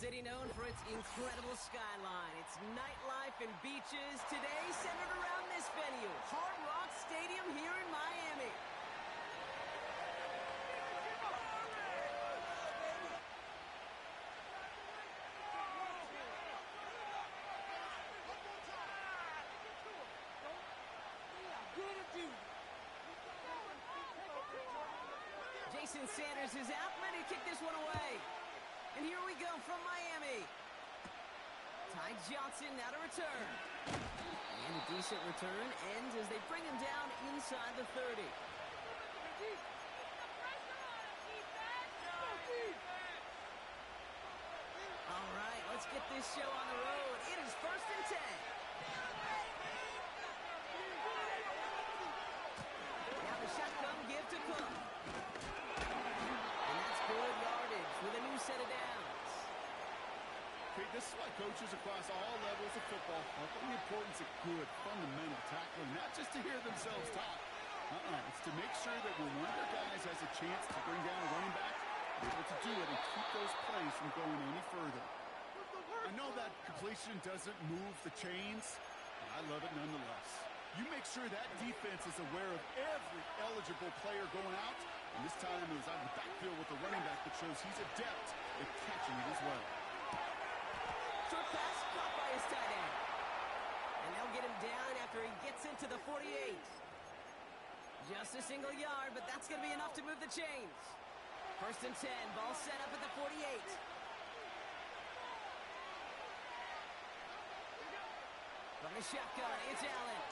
city known for its incredible skyline, its nightlife and beaches, today centered around this venue, Hard Rock Stadium here in Miami. Jason Sanders is out, ready to kick this one away. And here we go from Miami. Ty Johnson now to return. And a decent return ends as they bring him down inside the 30. All right, let's get this show on the road. It is 1st and 10. Now the shotgun give to Cook. And that's good yardage with a new set of downs. Okay, this is why coaches across all levels of football are the importance of good, fundamental tackling, not just to hear themselves talk. It's to make sure that when one of their guys has a chance to bring down a running back, they're able to do it and keep those plays from going any further. I know that completion doesn't move the chains, but I love it nonetheless. You make sure that defense is aware of every eligible player going out, and this time it was out of the backfield with the running back that shows he's adept at catching it as well. Short pass caught by his tight end. And they'll get him down after he gets into the 48. Just a single yard, but that's going to be enough to move the chains. 1st and 10, ball set up at the 48. From the shotgun, it's Allen.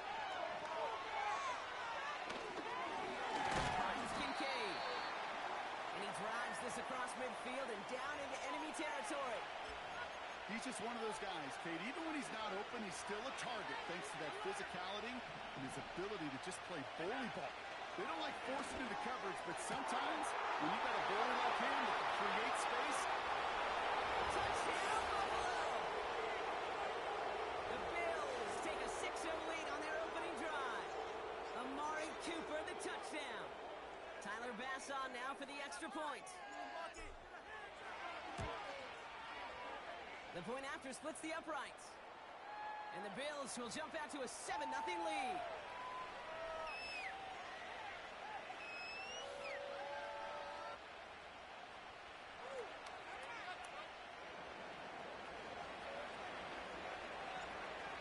Finds Kincaid. And he drives this across midfield and down into enemy territory. He's just one of those guys, Kate. Even when he's not open, he's still a target thanks to that physicality and his ability to just play bully ball. They don't like forcing into coverage, but sometimes when you got a bowler like him that can create space. Touchdown, Buffalo! The Bills take a 6-0 lead on their opening drive. Amari Cooper, the touchdown. Tyler Bass on now for the extra point. The point after splits the uprights. And the Bills will jump out to a 7-0 lead.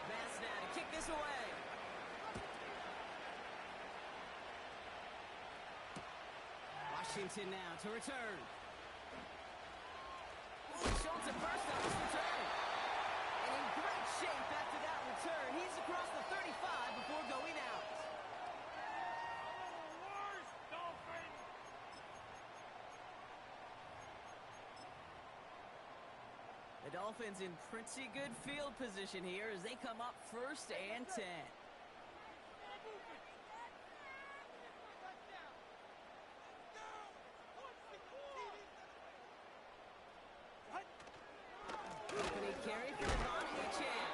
Bass now to kick this away. Washington now to return. Schultz at first on this return. And in great shape after that return. He's across the 35 before going out. The Dolphins in pretty good field position here as they come up 1st and 10. Carry for Devon Achane.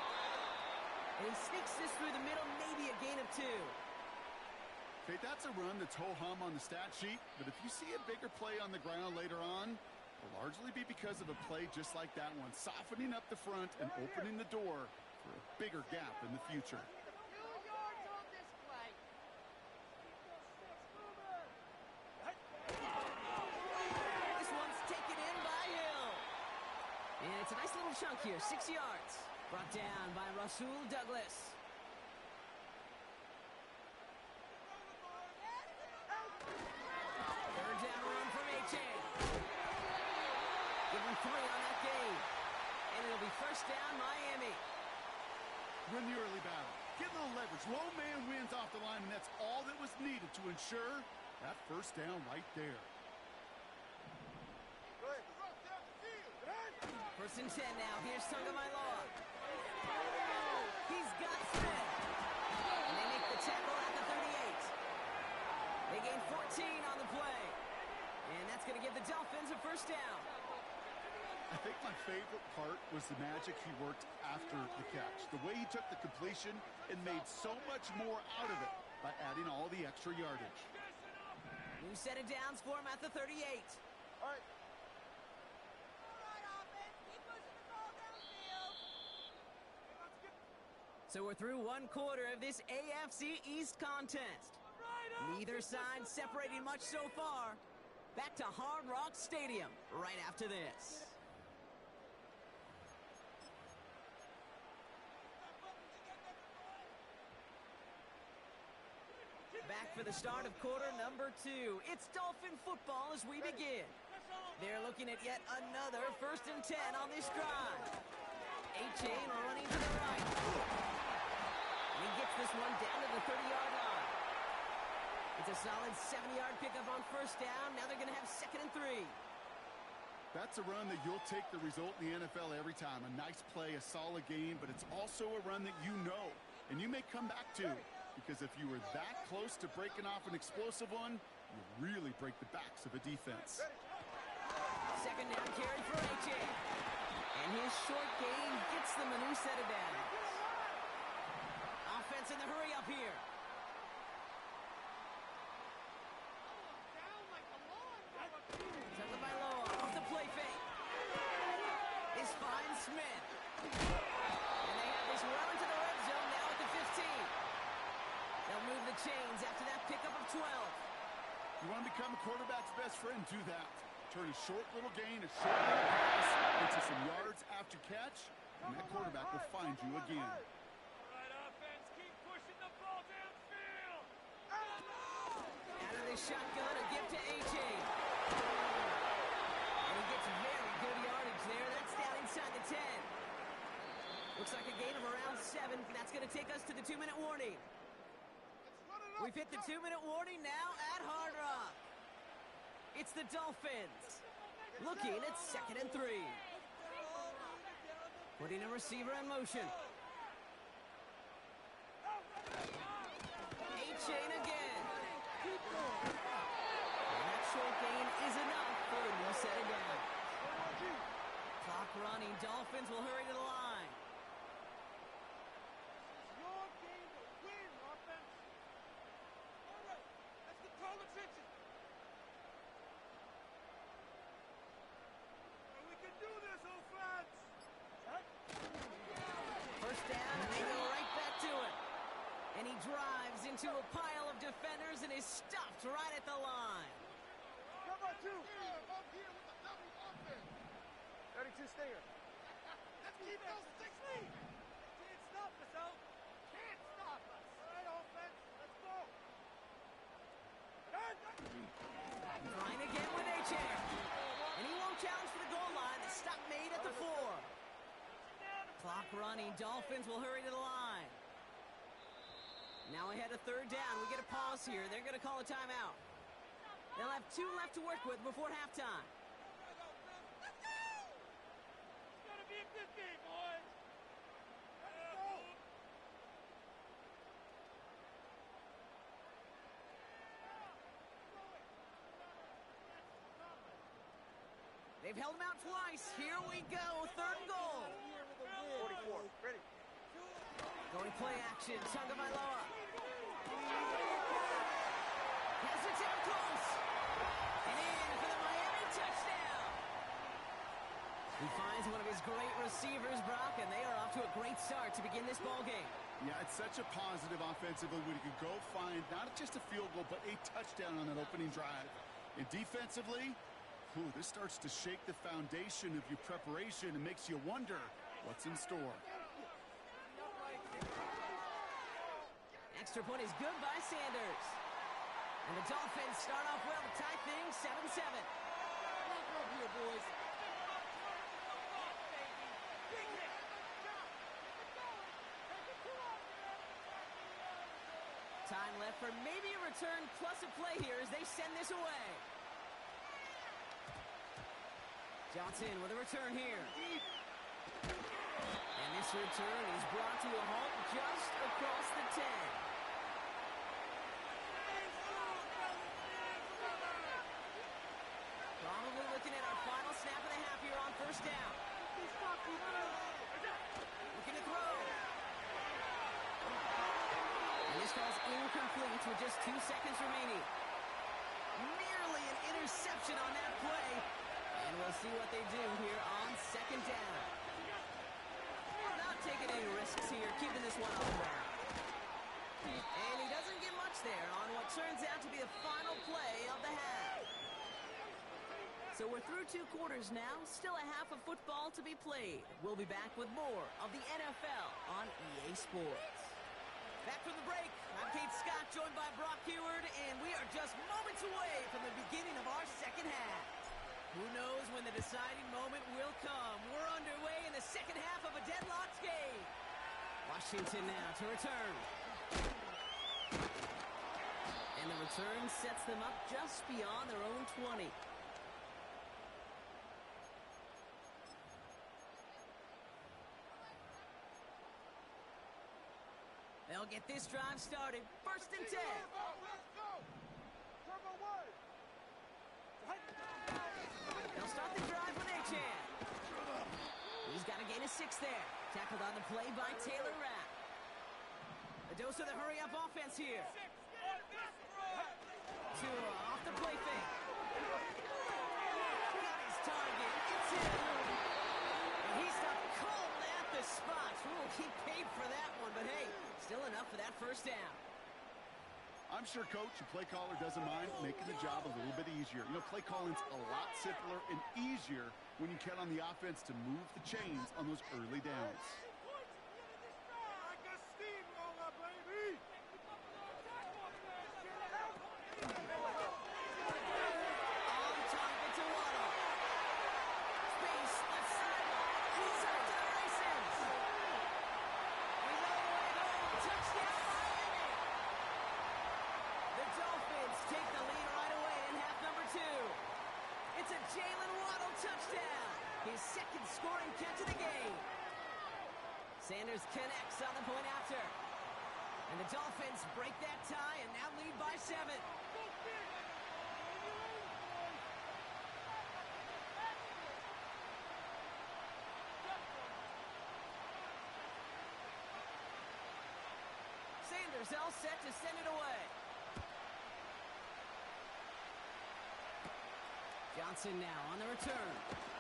And he sneaks this through the middle, maybe a gain of 2. Okay, that's a run that's ho-hum on the stat sheet, but if you see a bigger play on the ground later on, it'll largely be because of a play just like that one, softening up the front and opening the door for a bigger gap in the future. This one's taken in by Hill. And it's a nice little chunk here, 6 yards. Brought down by Rasul Douglas. Third down run from Achane. Give him 3 on that game. And it'll be 1st down, Miami. Win the early battle. Get a little leverage. Low man wins off the line, and that's all that was needed to ensure that 1st down right there. 1st and 10 now. Here's Tagovailoa. He's got Smith. And they make the tackle at the 38. They gain 14 on the play. And that's going to give the Dolphins a 1st down. I think my favorite part was the magic he worked after the catch. The way he took the completion and made so much more out of it by adding all the extra yardage. New set of downs for him at the 38. All right. So we're through one quarter of this AFC East contest. Neither side separating much so far. Back to Hard Rock Stadium right after this. Back for the start of quarter number 2. It's Dolphin football as we begin. They're looking at yet another 1st and 10 on this drive. A-Chain running to the right. And he gets this one down to the 30-yard line. It's a solid 70-yard pickup on 1st down. Now they're going to have 2nd and 3. That's a run that you'll take the result in the NFL every time. A nice play, a solid game, but it's also a run that you know and you may come back to. Because if you were that close to breaking off an explosive one, you really break the backs of a defense. 2nd down carry for A.J. And his short gain gets them a new set of downs. Offense in the hurry up here. Tagovailoa off the play fake. This finds Smith. And they have this well into the red zone now at the 15. They'll move the chains after that pickup of 12. You want to become a quarterback's best friend, do that. Turn a short little gain, a short little pass into some yards after catch, and that quarterback will find you again. All right, offense, keep pushing the ball downfield. Out of this shotgun, a gift to A.J. And he gets very good yardage there. That's down inside the 10. Looks like a gain of around 7. That's going to take us to the 2-minute warning. We've hit the 2-minute warning now at Hard Rock. It's the Dolphins looking at 2nd and 3. Putting a receiver in motion. A-Chain again. And that short gain is enough for a new set of downs. Clock running. Dolphins will hurry to the line. Your game to win, offense. All right, let's control attention. We can do this, offense. 1st down, and they go right back to it. And he drives into a pile of defenders and is stopped right at the line. Come on, 2. Up here with the double offense. 32 stinger. Let's keep those 6 lead. Can't stop us, out. Can't stop us. All right, offense, let's go. Line again with A-Chain. And he won't challenge for the goal line. The stop made at the 4. Clock running. Dolphins will hurry to the line. Now ahead of 3rd down. We get a pause here. They're going to call a timeout. They'll have 2 left to work with before halftime. Let's go! It's going to be a good game, boys. Let's go! They've held him out twice. Here we go. 3rd and goal. 44, ready. Going play action. Tagovailoa. Has it down close. And in for the Miami touchdown. He finds one of his great receivers, Brock, and they are off to a great start to begin this ball game. Yeah, it's such a positive offensively when you can go find not just a field goal, but a touchdown on that opening drive. And defensively, this starts to shake the foundation of your preparation and makes you wonder what's in store. Extra point is good by Sanders. And the Dolphins start off well to tie things 7-7. Lock up here, boys. Time left for maybe a return plus a play here as they send this away. Johnson with a return here. And this return is brought to a halt just across the 10. Probably looking at our final snap of the half here on 1st down. Looking to throw. And this ball's incomplete with just 2 seconds remaining. Nearly an interception on that play. And we'll see what they do here on 2nd down. We're not taking any risks here, keeping this one up. So we're through 2 quarters now, still a half of football to be played. We'll be back with more of the NFL on EA Sports. Back from the break, I'm Kate Scott, joined by Brock Heward, and we are just moments away from the beginning of our second half. Who knows when the deciding moment will come? We're underway in the second half of a deadlocked game. Washington now to return. And the return sets them up just beyond their own 20. They'll get this drive started. 1st and 10. Let's go! Turbo 1. They'll start the drive with Achan. He's got to gain a 6 there. Tackled on the play by Taylor Rapp. A dose of the hurry-up offense here. Tua off the play fake. Got his target. It's in. And he stopped cold at the spot. Ooh, he paid for that one, but hey, still enough for that 1st down. I'm sure Coach, the play caller, doesn't mind making the job a little bit easier. You know, play calling's a lot simpler and easier when you count on the offense to move the chains on those early downs. Like a steamroller, baby! On target to Waddle. Space, left side. He's up to the races. He's all the way home. Touchdown, Miami. The Dolphins take the lead right away in half number 2. It's a Jalen Waddle touchdown. His 2nd scoring catch of the game. Sanders connects on the point after. And the Dolphins break that tie and now lead by 7. Sanders all set to send it away. Johnson now on the return.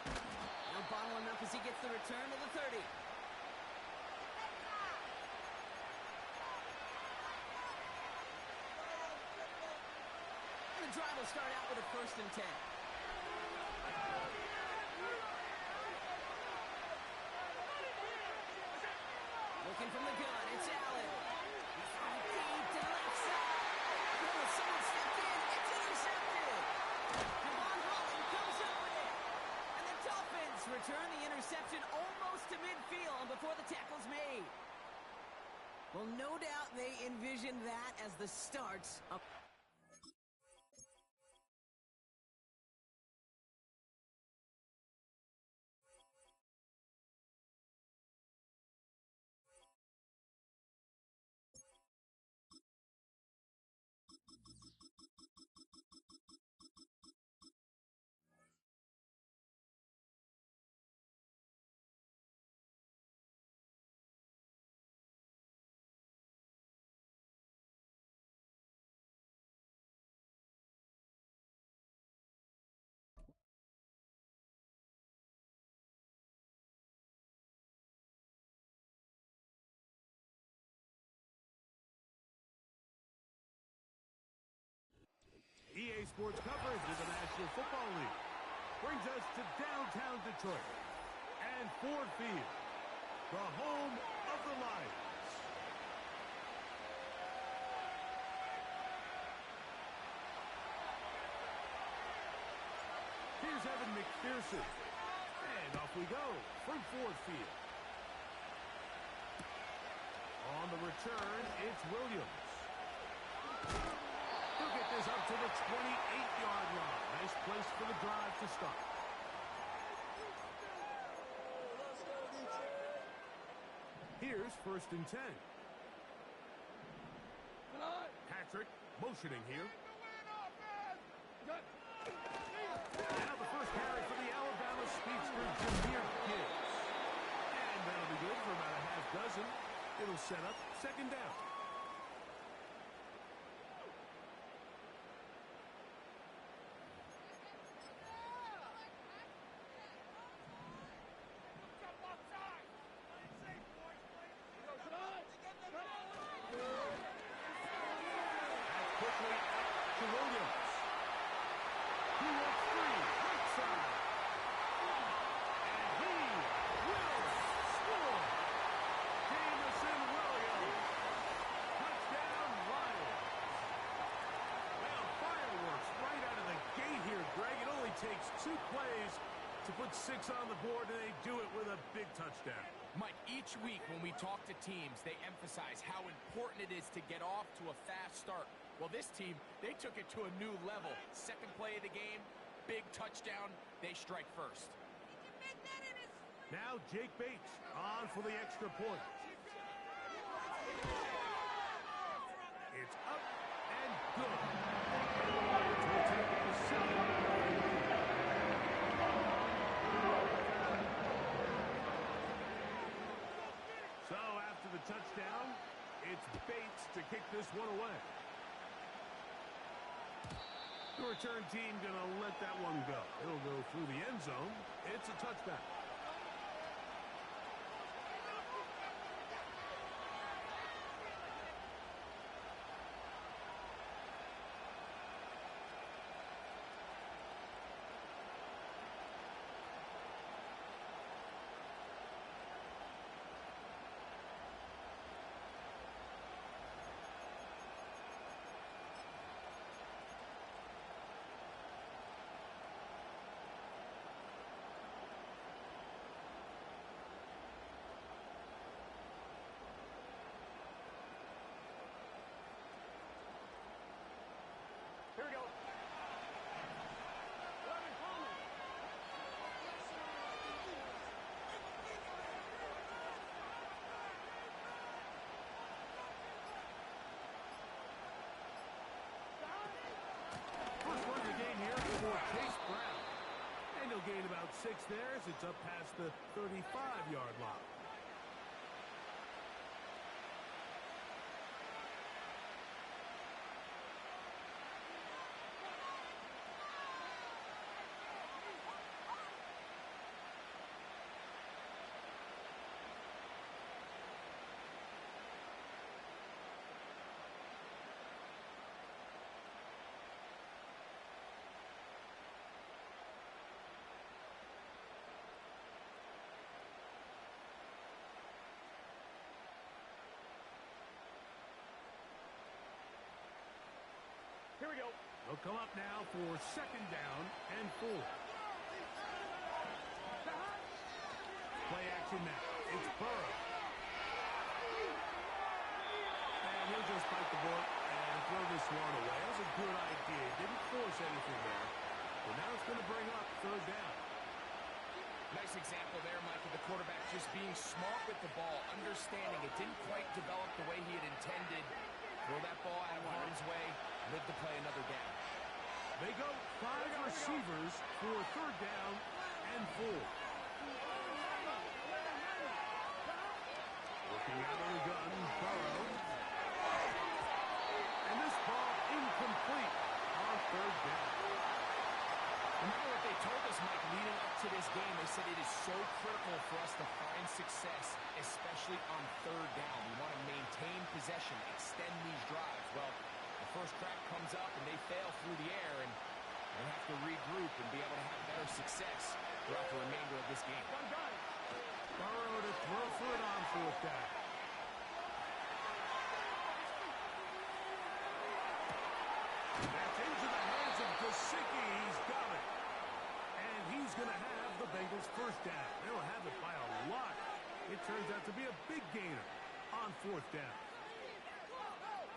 Now bottle him up as he gets the return to the 30. The drive will start out with a 1st and 10. Looking from the gun, it's Allen. He's throwing deep to the left side. Oh, someone stepped in. It's intercepted. Devon Holland comes up with it. And the Dolphins return the interception almost to midfield before the tackle's made. Well, no doubt they envisioned that as the start of... EA Sports coverage of the National Football League brings us to downtown Detroit and Ford Field, the home of the Lions. Here's Evan McPherson, and off we go from Ford Field. On the return, it's Williams. He'll get this up to the 28-yard line. Nice place for the drive to start. Here's 1st and 10. Patrick motioning here. Now the first carry for the Alabama speedster, Jahmyr Gibbs. And that'll be good for about a half dozen. It'll set up 2nd down. Quickly out to Williams. He wants 3. Right side. takes 2 plays to put 6 on the board, and they do it with a big touchdown. Mike, each week when we talk to teams, they emphasize how important it is to get off to a fast start. Well, this team, they took it to a new level. Second play of the game, big touchdown, they strike first. Now Jake Bates on for the extra point. It's up and good. Which will take a 7. So after the touchdown, it's Bates to kick this one away. The return team gonna let that one go. It'll go through the end zone. It's a touchback. Here we go. 11 coming. First run of the game here for Chase Brown. And he'll gain about 6 there as it's up past the 35-yard line. Here we go. They'll come up now for 2nd down and 4. Play action now. It's Burrow. And he'll just bite the bullet and throw this one away. That was a good idea. Didn't force anything there. But now it's going to bring up 3rd down. Nice example there, Mike, of the quarterback just being smart with the ball, understanding it didn't quite develop the way he had intended. Throw that ball out of harm's way, live to play another down. They go 5 receivers for 3rd down and 4. Looking out of the gun, Burrow. And this ball incomplete on 3rd down. Remember what they told us, Mike, leading up to this game. They said it is so critical for us to find success, especially on 3rd down. We want to maintain possession, extend these drives. Well, the first crack comes up and they fail through the air, and they have to regroup and be able to have better success throughout the remainder of this game. Burrow to throw for it on 4th down. That's into the hands of Gesicki. He's got it. And he's going to have the Bengals' 1st down. They'll have it by a lot. It turns out to be a big gainer on 4th down.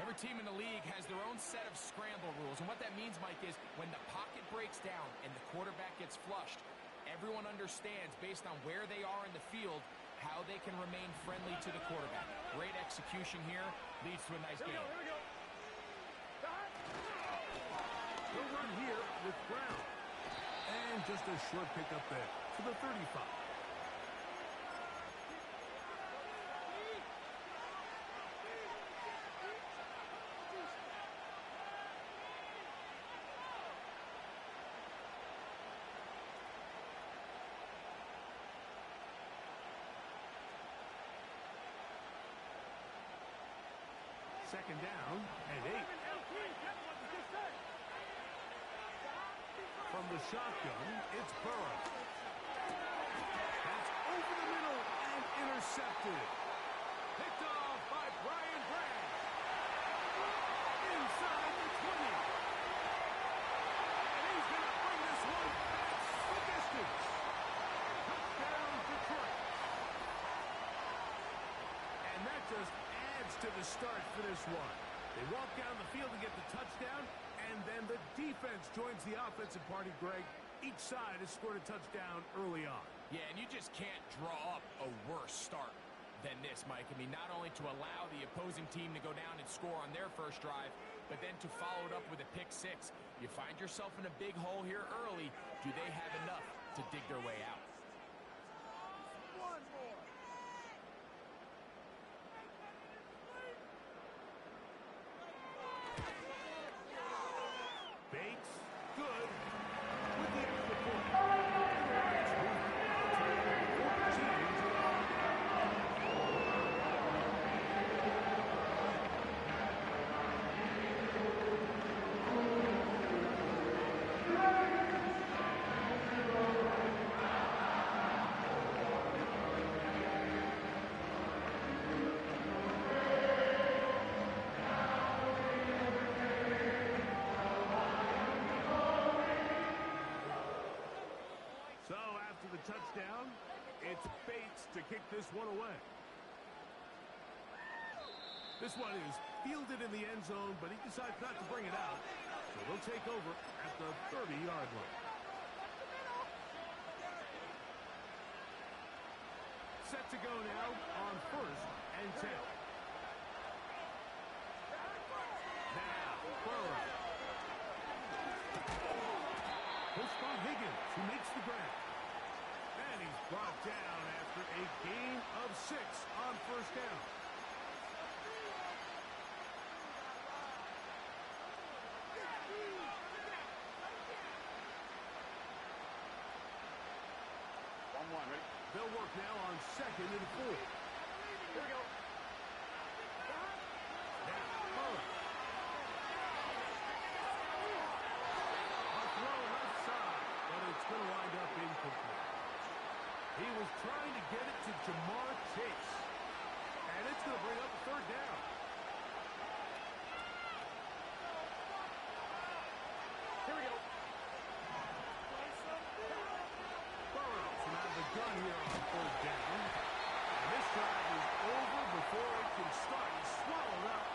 Every team in the league has their own set of scramble rules. And what that means, Mike, is when the pocket breaks down and the quarterback gets flushed, everyone understands, based on where they are in the field, how they can remain friendly to the quarterback. Great execution here leads to a nice game. Here we go. He'll run here with Brown. And just a short pickup there to the 35. Second down and 8. From the shotgun, it's Burrow. That's over the middle and intercepted. Picked off by Brian Brand. Inside the 20. And he's going to bring this one back to start for this one. They walk down the field to get the touchdown, and then the defense joins the offensive party, Greg. Each side has scored a touchdown early on. Yeah, and you just can't draw up a worse start than this, Mike. I mean, not only to allow the opposing team to go down and score on their first drive, but then to follow it up with a pick six. You find yourself in a big hole here early. Do they have enough to dig their way out? One more. Bates, good. With the extra point. And the Lions move now to 14. So after the touchdown, it's Bates to kick this one away. This one is fielded in the end zone, but he decides not to bring it out. So they'll take over at the 30-yard line. Set to go now on 1st and 10. Now, Burrow. Pushed by Higgins, who makes the grab. And he's brought down after a gain of 6 on 1st down. Ready? They'll work now on 2nd and 4. Here we go. Now, Burrow. A throw left side, but it's going to wind up incomplete. He was trying to get it to Jamar Chase. And it's going to bring up 3rd down. Here we go. Burrows from out of the gun here on 3rd down. And this drive is over before it can start. He's swallowed up.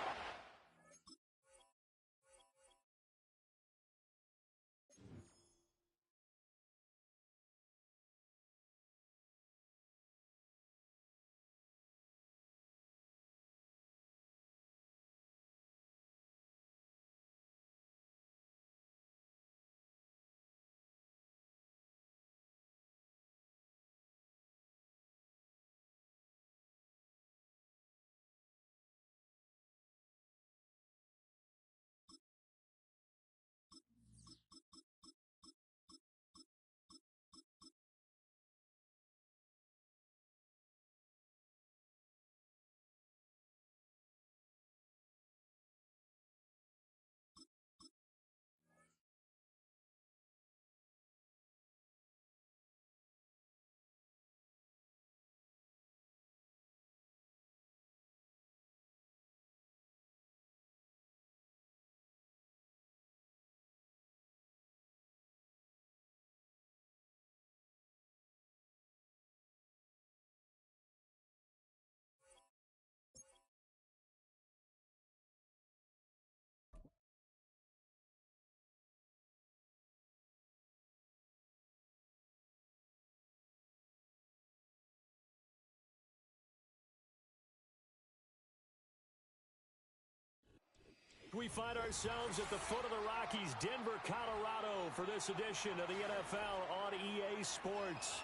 We find ourselves at the foot of the Rockies, Denver, Colorado, for this edition of the NFL on EA Sports.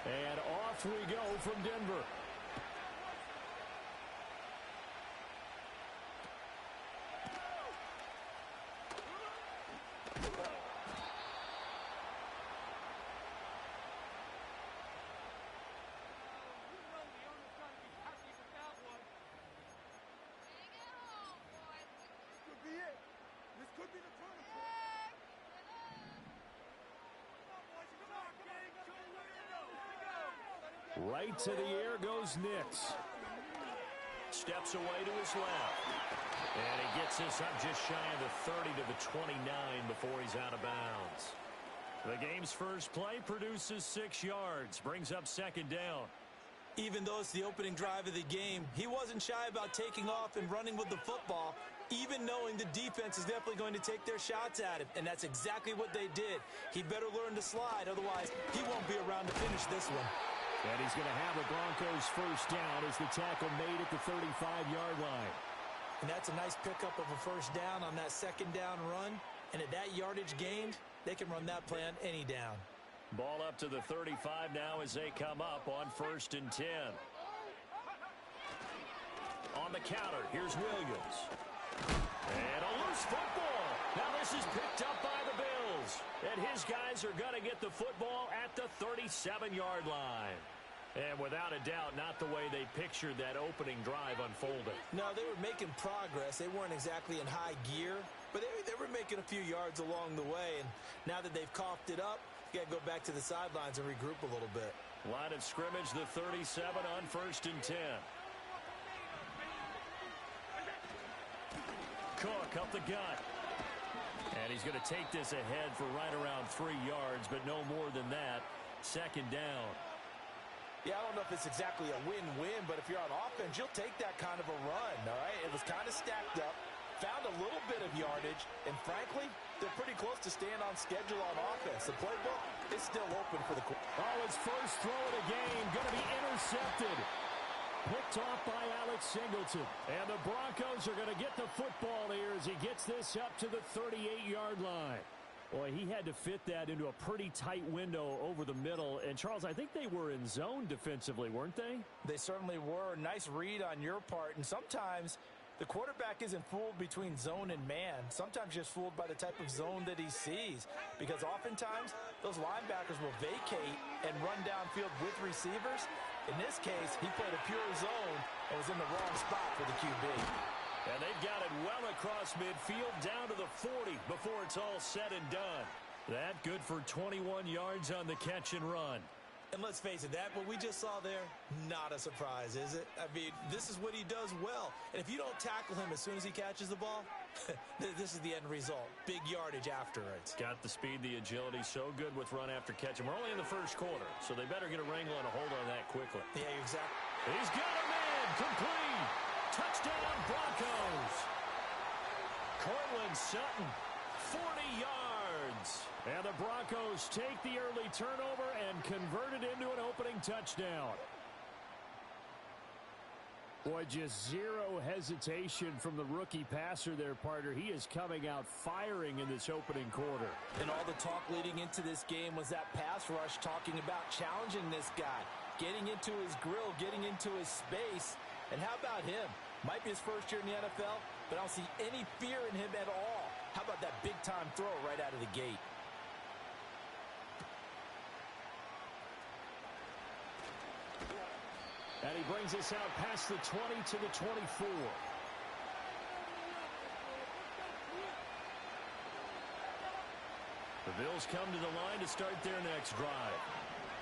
And off we go from Denver. Right to the air goes Nix. Steps away to his left. And he gets this up just shy of the 30 to the 29 before he's out of bounds. The game's first play produces 6 yards, brings up second down. Even though it's the opening drive of the game, he wasn't shy about taking off and running with the football, even knowing the defense is definitely going to take their shots at him. And that's exactly what they did. He better learn to slide, otherwise he won't be around to finish this one. And he's going to have the Broncos first down as the tackle made at the 35-yard line. And that's a nice pickup of a first down on that second down run. And at that yardage gained, they can run that play on any down. Ball up to the 35 now as they come up on 1st and 10. On the counter, here's Williams. And a loose football. Now this is picked up by the Bills. And his guys are going to get the football at the 37-yard line. And without a doubt, not the way they pictured that opening drive unfolding. No, they were making progress. They weren't exactly in high gear, but they were making a few yards along the way. And now that they've coughed it up, you got to go back to the sidelines and regroup a little bit. Line of scrimmage, the 37 on 1st and 10. Cook up the gut. And he's going to take this ahead for right around 3 yards, but no more than that. Second down. Yeah, I don't know if it's exactly a win-win, but if you're on offense, you'll take that kind of a run, all right? It was kind of stacked up, found a little bit of yardage, and frankly, they're pretty close to staying on schedule on offense. The playbook is still open for the... Oh, his first throw of the game going to be intercepted. Picked off by Alex Singleton. And the Broncos are going to get the football here as he gets this up to the 38-yard line. Boy, he had to fit that into a pretty tight window over the middle. And, Charles, I think they were in zone defensively, weren't they? They certainly were. Nice read on your part. And sometimes the quarterback isn't fooled between zone and man. Sometimes just fooled by the type of zone that he sees. Because oftentimes, those linebackers will vacate and run downfield with receivers. In this case, he played a pure zone and was in the wrong spot for the QB. And they've got it well across midfield down to the 40 before it's all said and done. That good for 21 yards on the catch and run. And let's face it, that what we just saw there, not a surprise, is it? I mean, this is what he does well. And if you don't tackle him as soon as he catches the ball, this is the end result. Big yardage afterwards. Got the speed, the agility, so good with run after catch. And we're only in the first quarter, so they better get a wrangle and a hold on that quickly. Yeah, exactly. He's got a man, complete. Touchdown, Broncos. Cortland Sutton, 40 yards. And the Broncos take the early turnover and convert it into an opening touchdown. Boy, just zero hesitation from the rookie passer there, partner. He is coming out firing in this opening quarter. And all the talk leading into this game was that pass rush talking about challenging this guy, getting into his grill, getting into his space. And how about him? Might be his first year in the NFL, but I don't see any fear in him at all. How about that big-time throw right out of the gate? And he brings us out past the 20 to the 24. The Bills come to the line to start their next drive.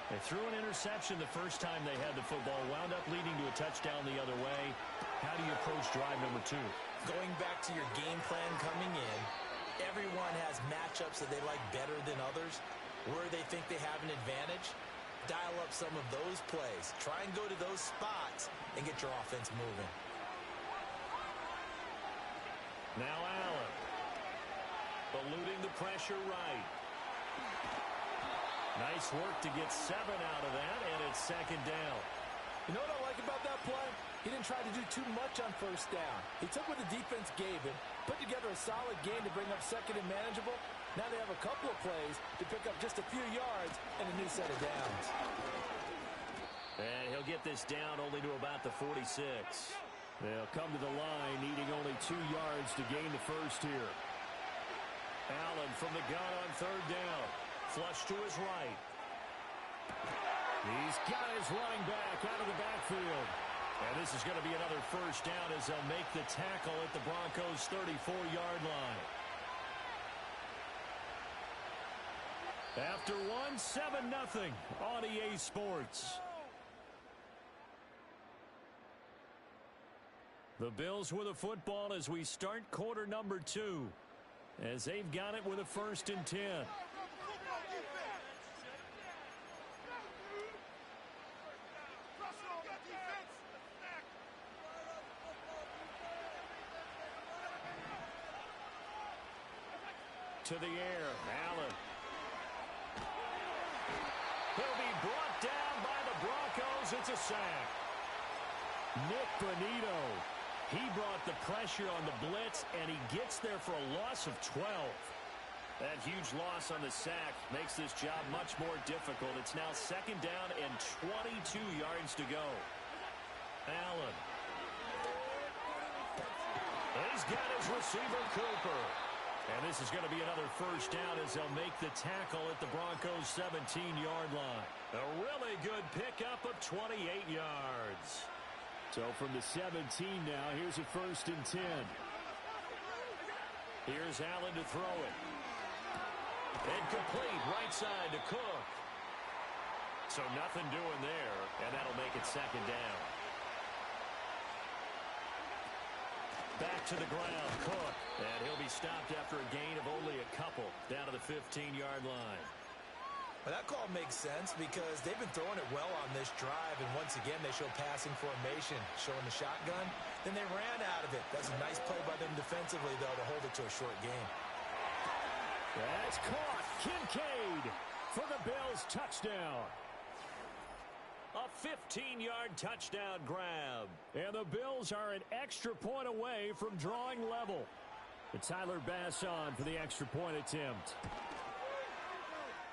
They threw an interception the first time they had the football, wound up leading to a touchdown the other way. How do you approach drive number 2? Going back to your game plan coming in, everyone has matchups that they like better than others, where they think they have an advantage. Dial up some of those plays. Try and go to those spots and get your offense moving. Now Allen. Eluding the pressure right. Nice work to get 7 out of that, and it's second down. You know what I like about that play? He didn't try to do too much on first down. He took what the defense gave him, put together a solid game to bring up second and manageable. Now they have a couple of plays to pick up just a few yards and a new set of downs. And he'll get this down only to about the 46. They'll come to the line needing only 2 yards to gain the first here. Allen from the gun on third down. Flush to his right. He's got his running back out of the backfield. And this is going to be another first down as they'll make the tackle at the Broncos' 34-yard line. After one, 7-0 on EA Sports. The Bills with a football as we start quarter number 2. As they've got it with a 1st and 10. To the air, Allen. He'll be brought down by the Broncos. It's a sack. Nick Bonito. He brought the pressure on the blitz, and he gets there for a loss of 12. That huge loss on the sack makes this job much more difficult. It's now 2nd down and 22 yards to go. Allen. He's got his receiver, Cooper. And this is going to be another 1st down as they'll make the tackle at the Broncos' 17-yard line. A really good pickup of 28 yards. So from the 17 now, here's a 1st and 10. Here's Allen to throw it. And complete right side to Cook. So nothing doing there, and that'll make it 2nd down. Back to the ground, Cook. And he'll be stopped after a gain of only a couple down to the 15-yard line. Well, that call makes sense because they've been throwing it well on this drive, and once again, they show passing formation, showing the shotgun. Then they ran out of it. That's a nice play by them defensively, though, to hold it to a short game. That's caught. Kincaid for the Bills' touchdown. A 15-yard touchdown grab. And the Bills are an extra point away from drawing level. And Tyler Bass on for the extra point attempt.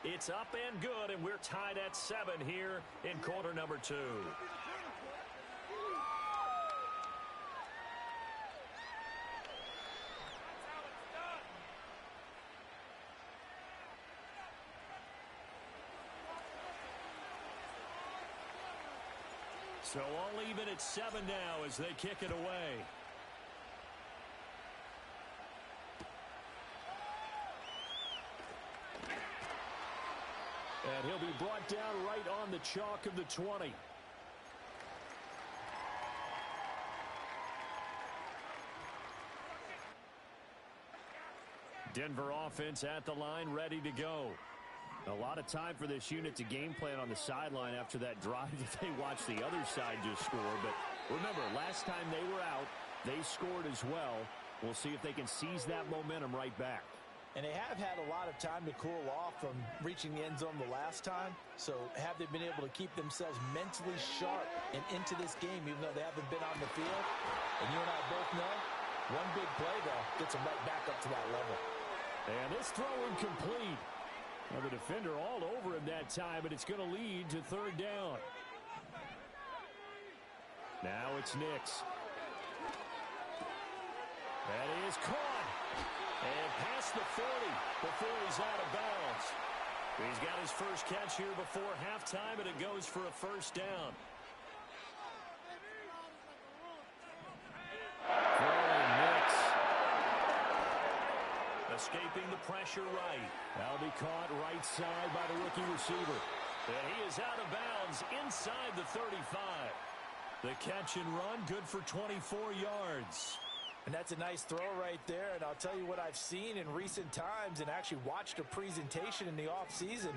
It's up and good, and we're tied at 7 here in quarter number 2. So all even at 7 now as they kick it away. And he'll be brought down right on the chalk of the 20. Denver offense at the line, ready to go. A lot of time for this unit to game plan on the sideline after that drive that they watched the other side just score. But remember, last time they were out, they scored as well. We'll see if they can seize that momentum right back. And they have had a lot of time to cool off from reaching the end zone the last time. So have they been able to keep themselves mentally sharp and into this game, even though they haven't been on the field? And you and I both know, one big play, though, gets them right back up to that level. And this throw incomplete. Now the defender all over him that time, but it's going to lead to 3rd down. Now it's Nix. That is caught. And past the 40 before he's out of bounds. He's got his first catch here before halftime, and it goes for a 1st down. Nix. Escaping the pressure right. That'll be caught right side by the rookie receiver. And he is out of bounds inside the 35. The catch and run, good for 24 yards. And that's a nice throw right there. And I'll tell you what I've seen in recent times and actually watched a presentation in the offseason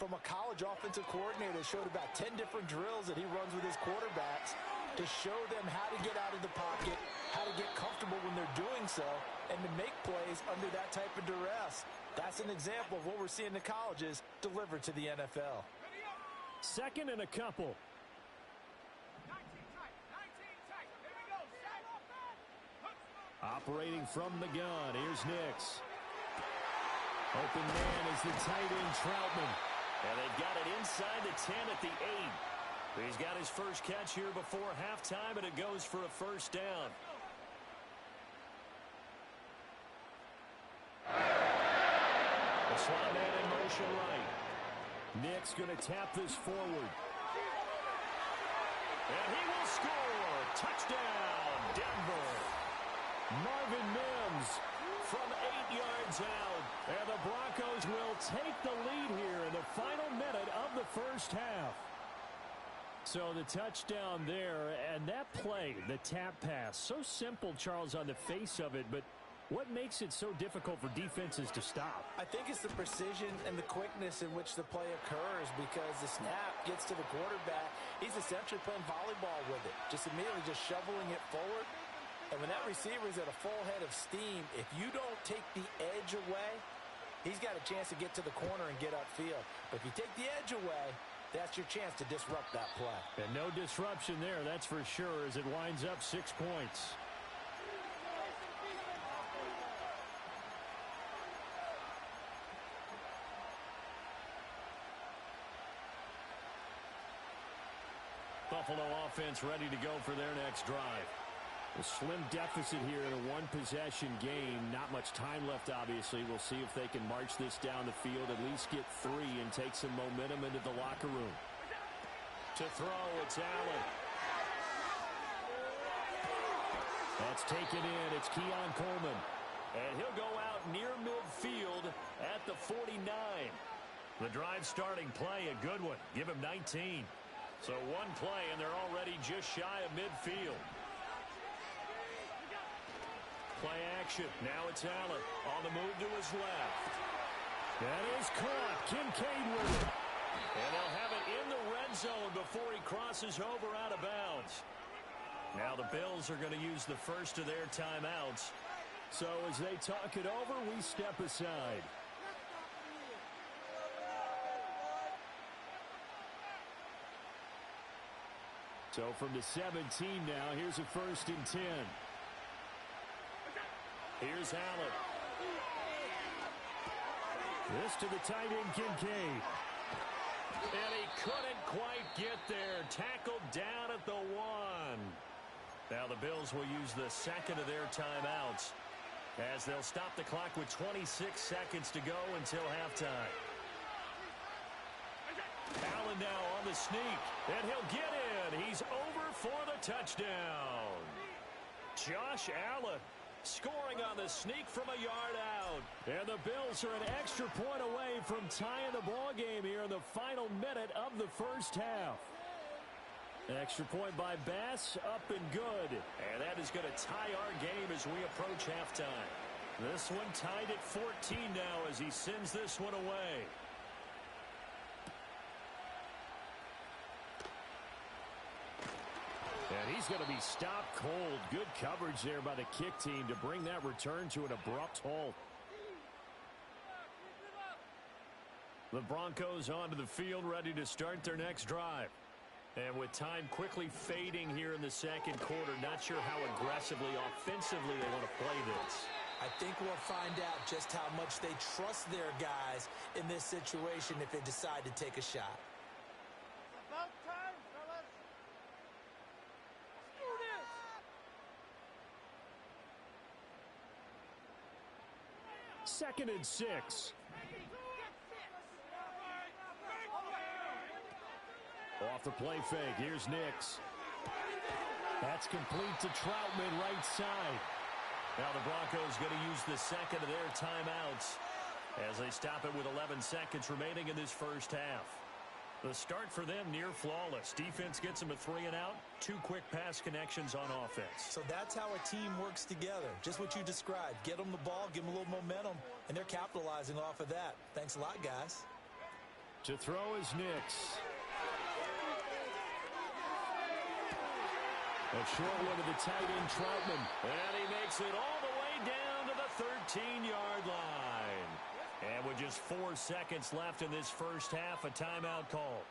from a college offensive coordinator that showed about 10 different drills that he runs with his quarterbacks to show them how to get out of the pocket, how to get comfortable when they're doing so, and to make plays under that type of duress. That's an example of what we're seeing in the colleges delivered to the NFL. 2nd and a couple. Operating from the gun, here's Nix. Open man is the tight end, Troutman. And they've got it inside the 10 at the 8. He's got his first catch here before halftime, and it goes for a 1st down. The slot man in motion right. Nix going to tap this forward. And he will score. Touchdown, Denver. Marvin Mims from 8 yards out. And the Broncos will take the lead here in the final minute of the 1st half. So the touchdown there, and that play, the tap pass, so simple, Charles, on the face of it, but what makes it so difficult for defenses to stop? I think it's the precision and the quickness in which the play occurs, because the snap gets to the quarterback. He's essentially playing volleyball with it, just immediately just shoveling it forward. And when that receiver is at a full head of steam, if you don't take the edge away, he's got a chance to get to the corner and get upfield. But if you take the edge away, that's your chance to disrupt that play. And no disruption there, that's for sure, as it winds up 6 points. Buffalo offense ready to go for their next drive. A slim deficit here in a one-possession game. Not much time left, obviously. We'll see if they can march this down the field, at least get 3, and take some momentum into the locker room. To throw, it's Allen. That's taken in. It's Keon Coleman. And he'll go out near midfield at the 49. The drive starting play, a good one. Give him 19. So one play, and they're already just shy of midfield. Play action. Now it's Allen on the move to his left. That is caught. Kincaid with it. And they'll have it in the red zone before he crosses over out of bounds. Now the Bills are going to use the first of their timeouts. So as they talk it over, we step aside. So from the 17 now, here's a 1st and 10. Here's Allen. This to the tight end, Kincaid. And he couldn't quite get there. Tackled down at the 1. Now the Bills will use the second of their timeouts, as they'll stop the clock with 26 seconds to go until halftime. Allen now on the sneak, and he'll get in. He's over for the touchdown. Josh Allen scoring on the sneak from a yard out. And the Bills are an extra point away from tying the ball game here in the final minute of the first half. Extra point by Bass, up and good. And that is going to tie our game as we approach halftime. This one tied at 14 now as he sends this one away. And he's going to be stopped cold. Good coverage there by the kick team to bring that return to an abrupt halt. The Broncos onto the field, ready to start their next drive. And with time quickly fading here in the second quarter, not sure how aggressively, offensively they want to play this. I think we'll find out just how much they trust their guys in this situation if they decide to take a shot. About time, fellas. Let's do this. Second and 6. Off the play fake, here's Nix. That's complete to Troutman, right side. Now the Broncos going to use the second of their timeouts as they stop it with 11 seconds remaining in this first half. The start for them near flawless. Defense gets them a 3 and out. 2 quick pass connections on offense. So that's how a team works together. Just what you described. Get them the ball, give them a little momentum, and they're capitalizing off of that. Thanks a lot, guys. To throw is Nix. A short one to the tight end, Troutman. And he makes it all the way down to the 13-yard line. And with just 4 seconds left in this first half, a timeout call.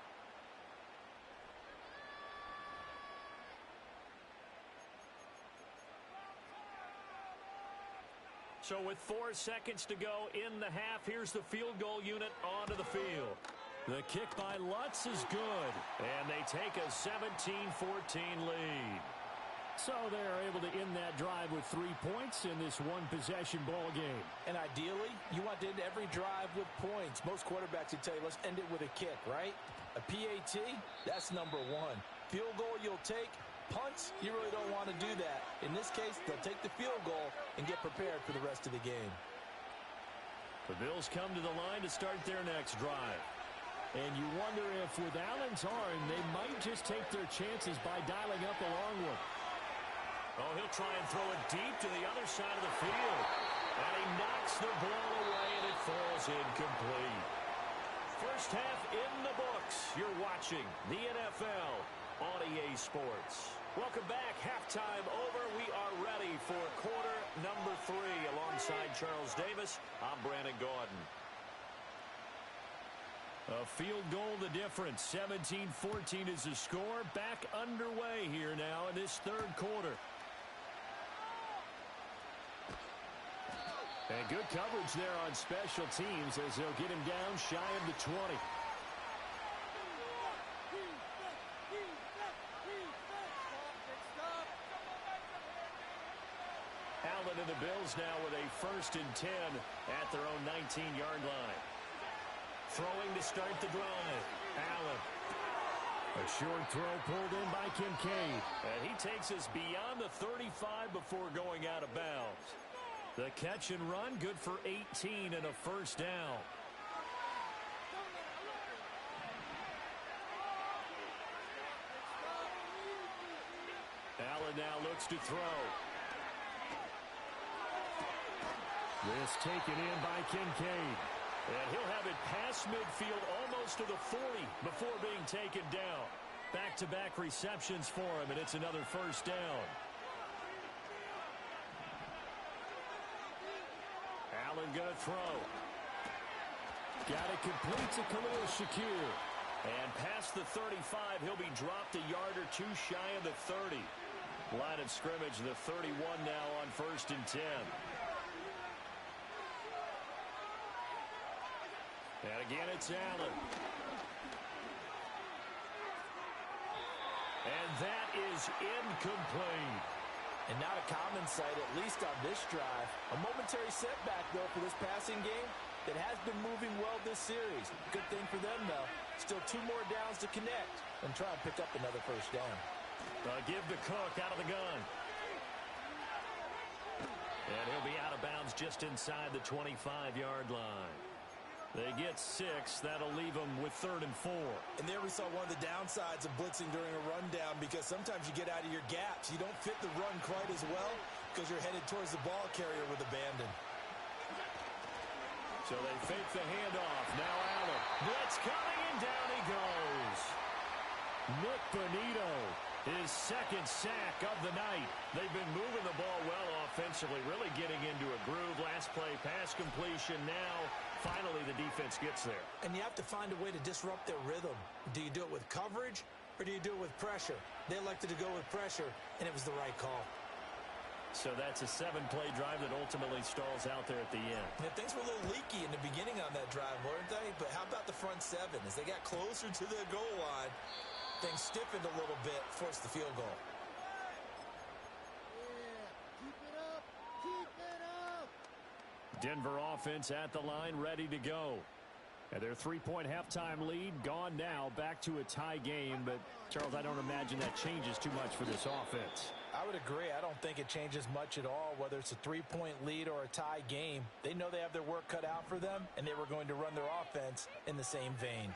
So with 4 seconds to go in the half, here's the field goal unit onto the field. The kick by Lutz is good, and they take a 17-14 lead. So they're able to end that drive with 3 points in this one-possession ball game. And ideally, you want to end every drive with points. Most quarterbacks would tell you, let's end it with a kick, right? A PAT, that's number 1. Field goal you'll take. Punts, you really don't want to do that. In this case, they'll take the field goal and get prepared for the rest of the game. The Bills come to the line to start their next drive. And you wonder if with Allen's arm, they might just take their chances by dialing up a long one. Oh, he'll try and throw it deep to the other side of the field. And he knocks the ball away, and it falls incomplete. First half in the books. You're watching the NFL on EA Sports. Welcome back. Halftime over. We are ready for quarter number 3. Alongside Charles Davis, I'm Brandon Gaudin. A field goal the difference. 17-14 is the score. Back underway here now in this third quarter. And good coverage there on special teams as they'll get him down shy of the 20. Allen and the Bills now with a 1st and 10 at their own 19-yard line. Throwing to start the drive. Allen. A short throw pulled in by Kincaid. And he takes us beyond the 35 before going out of bounds. The catch and run, good for 18 and a 1st down. Allen now looks to throw. This taken in by Kincaid. And he'll have it past midfield almost to the 40 before being taken down. Back-to-back receptions for him, and it's another 1st down. Allen gonna throw. Got it complete to Khalil Shakir. And past the 35, he'll be dropped a yard or 2 shy of the 30. Line of scrimmage, the 31 now on 1st and 10. And again, it's Allen. And that is incomplete. And not a common sight, at least on this drive. A momentary setback, though, for this passing game that has been moving well this series. Good thing for them, though. Still 2 more downs to connect and try and pick up another 1st down. Give to Cook out of the gun. And he'll be out of bounds just inside the 25-yard line. They get 6. That'll leave them with 3rd and 4. And there we saw one of the downsides of blitzing during a rundown, because sometimes you get out of your gaps. You don't fit the run quite as well because you're headed towards the ball carrier with abandon. So they fake the handoff. Now Allen. Blitz coming, and down he goes. Nick Bonito, his 2nd sack of the night. They've been moving the ball well offensively, really getting into a groove. Last play, pass completion. Now, finally, the defense gets there. And you have to find a way to disrupt their rhythm. Do you do it with coverage, or do you do it with pressure? They elected to go with pressure, and it was the right call. So that's a 7-play drive that ultimately stalls out there at the end. Yeah, things were a little leaky in the beginning on that drive, weren't they? But how about the front 7? As they got closer to the goal line, things stiffened a little bit, forced the field goal. Yeah, keep it up, keep it up. Denver offense at the line, ready to go. And their 3-point halftime lead gone now, back to a tie game. But, Charles, I don't imagine that changes too much for this offense. I would agree. I don't think it changes much at all, whether it's a 3-point lead or a tie game. They know they have their work cut out for them, and they were going to run their offense in the same vein.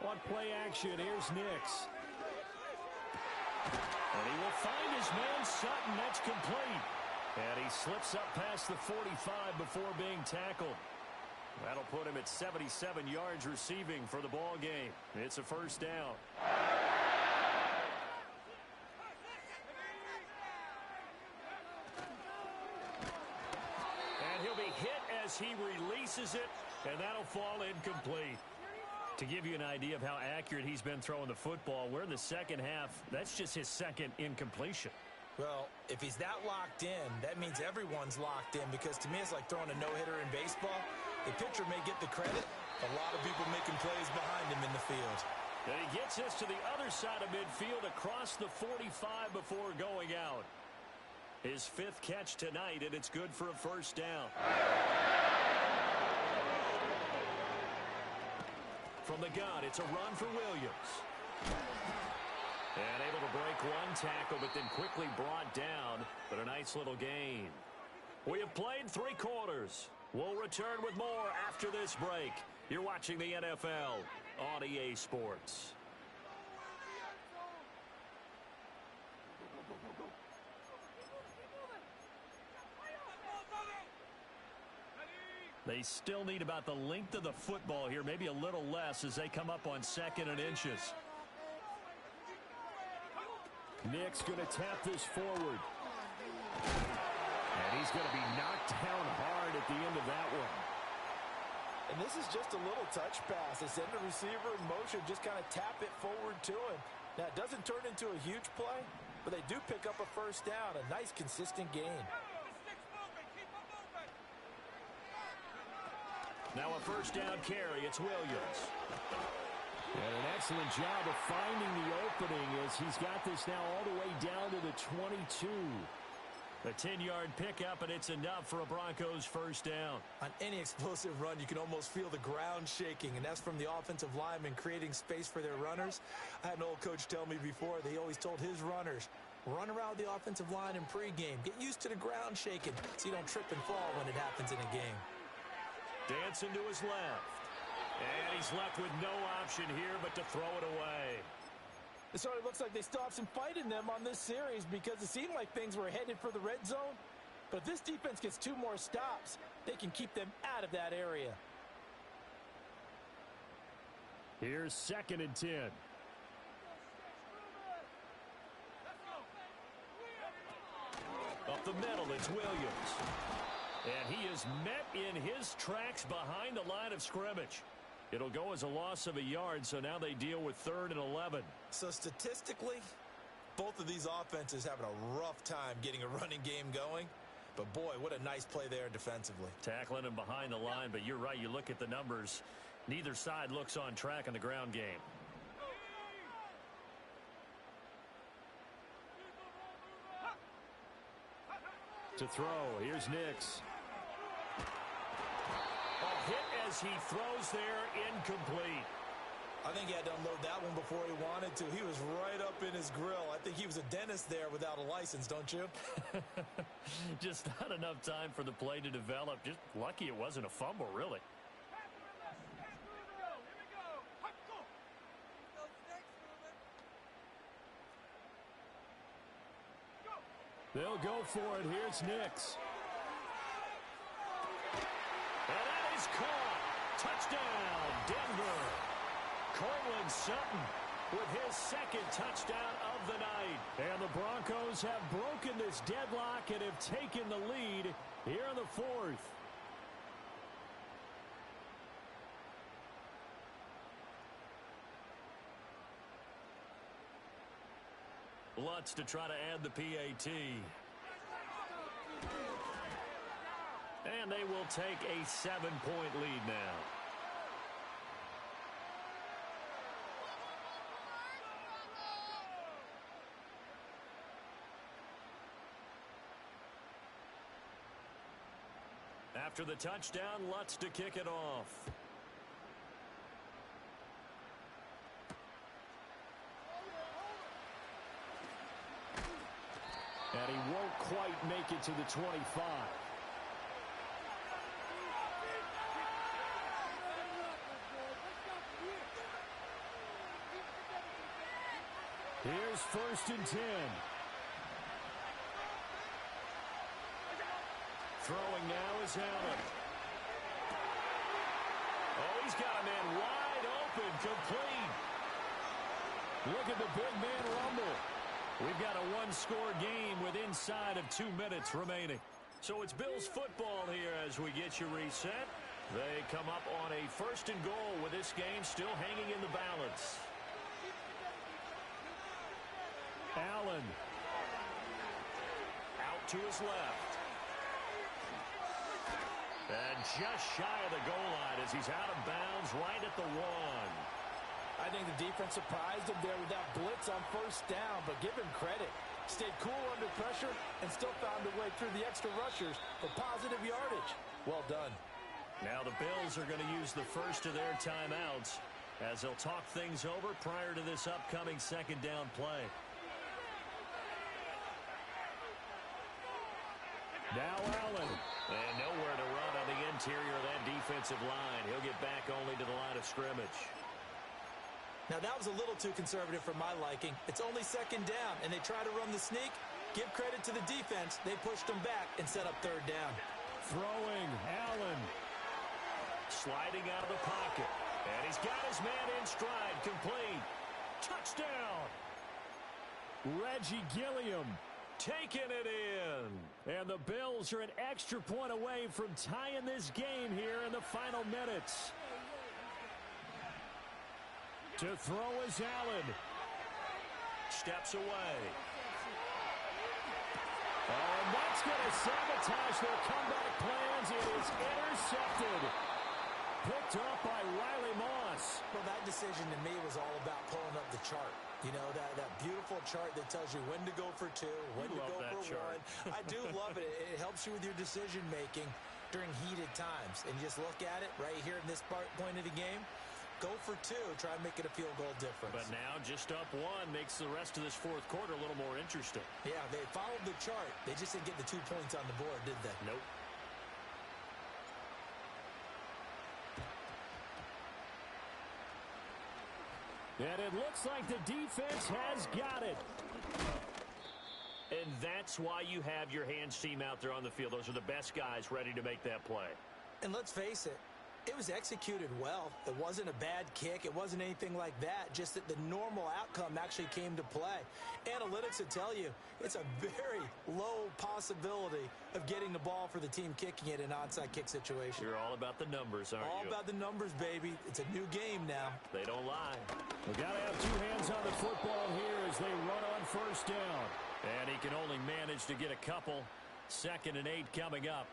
On play action, here's Nix. And he will find his man Sutton. That's complete. And he slips up past the 45 before being tackled. That'll put him at 77 yards receiving for the ball game. It's a 1st down. And he'll be hit as he releases it, and that'll fall incomplete. To give you an idea of how accurate he's been throwing the football, we're in the second half. That's just his 2nd incompletion. Well, if he's that locked in, that means everyone's locked in, because to me it's like throwing a no-hitter in baseball. The pitcher may get the credit. A lot of people making plays behind him in the field. And he gets us to the other side of midfield across the 45 before going out. His 5th catch tonight, and it's good for a 1st down. From the gun, it's a run for Williams. And able to break one tackle, but then quickly brought down. But a nice little gain. We have played 3 quarters. We'll return with more after this break. You're watching the NFL on EA Sports. They still need about the length of the football here, maybe a little less as they come up on 2nd and inches. Nick's going to tap this forward. And he's going to be knocked down hard at the end of that one. And this is just a little touch pass. They send the receiver in motion, just kind of tap it forward to him. Now, it doesn't turn into a huge play, but they do pick up a first down. A nice, consistent gain. Now a first down carry. It's Williams. And an excellent job of finding the opening as he's got this now all the way down to the 22. A 10-yard pickup, and it's enough for a Broncos first down. On any explosive run, you can almost feel the ground shaking, and that's from the offensive linemen creating space for their runners. I had an old coach tell me before, they always told his runners, run around the offensive line in pregame. Get used to the ground shaking so you don't trip and fall when it happens in a game. Dancing to his left. And he's left with no option here but to throw it away. It sort of looks like they still have some fight in them on this series because it seemed like things were headed for the red zone. But if this defense gets 2 more stops, they can keep them out of that area. Here's 2nd and 10. Up the middle, it's Williams. And he is met in his tracks behind the line of scrimmage. It'll go as a loss of a yard, so now they deal with 3rd and 11. So statistically, both of these offenses having a rough time getting a running game going. But boy, what a nice play there defensively. Tackling him behind the line, but you're right, you look at the numbers. Neither side looks on track in the ground game. To throw, here's Nix. A hit as he throws there, incomplete. I think he had to unload that one before he wanted to. He was right up in his grill. I think he was a dentist there without a license, don't you? Just not enough time for the play to develop. Just lucky it wasn't a fumble, really. They'll go for it. Here's Nix. And that is caught. Touchdown, Denver. Cortland Sutton with his 2nd touchdown of the night. And the Broncos have broken this deadlock and have taken the lead here in the 4th. Lutz to try to add the PAT. And they will take a 7-point lead now. After the touchdown, Lutz to kick it off. And he won't quite make it to the 25. Here's 1st and 10. Throwing now is Allen. Oh, he's got a man wide open, complete. Look at the big man rumble. We've got a 1-score game with inside of 2 minutes remaining. So it's Bills football here as we get you reset. They come up on a 1st and goal with this game still hanging in the balance. Allen. Out to his left. And just shy of the goal line as he's out of bounds right at the 1. I think the defense surprised him there with that blitz on 1st down, but give him credit. Stayed cool under pressure and still found a way through the extra rushers for positive yardage. Well done. Now the Bills are going to use the first of their timeouts as they'll talk things over prior to this upcoming 2nd down play. Now Allen. And nowhere to run on the interior of that defensive line. He'll get back only to the line of scrimmage. Now, that was a little too conservative for my liking. It's only second down, and they try to run the sneak. Give credit to the defense. They pushed them back and set up third down. Throwing, Allen. Sliding out of the pocket. And he's got his man in stride, complete. Touchdown! Reggie Gilliam taking it in. And the Bills are an extra point away from tying this game here in the final minutes. To throw is Allen. Steps away. And that's going to sabotage their comeback plans. It is intercepted. Picked up by Riley Moss. Well, that decision to me was all about pulling up the chart. You know, that beautiful chart that tells you when to go for two, when to go for one. I do love it. It helps you with your decision-making during heated times. And just look at it right here in this point of the game. Go for two. Try and make it a field goal difference. But now just up one makes the rest of this fourth quarter a little more interesting. Yeah, they followed the chart. They just didn't get the 2 points on the board, did they? Nope. And it looks like the defense has got it. And that's why you have your hands team out there on the field. Those are the best guys ready to make that play. And let's face it, it was executed well. It wasn't a bad kick. It wasn't anything like that. Just that the normal outcome actually came to play. Analytics would tell you it's a very low possibility of getting the ball for the team kicking it in an onside kick situation. You're all about the numbers, aren't you? All about the numbers, baby. It's a new game now. They don't lie. We got to have two hands on the football here as they run on first down. And he can only manage to get a couple. 2nd and 8 coming up.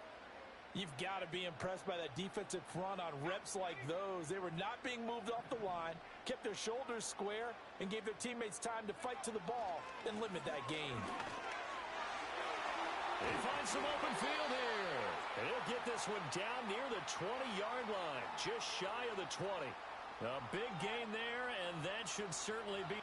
You've got to be impressed by that defensive front on reps like those. They were not being moved off the line, kept their shoulders square, and gave their teammates time to fight to the ball and limit that gain. They find some open field here. And he'll get this one down near the 20-yard line, just shy of the 20. A big gain there, and that should certainly be...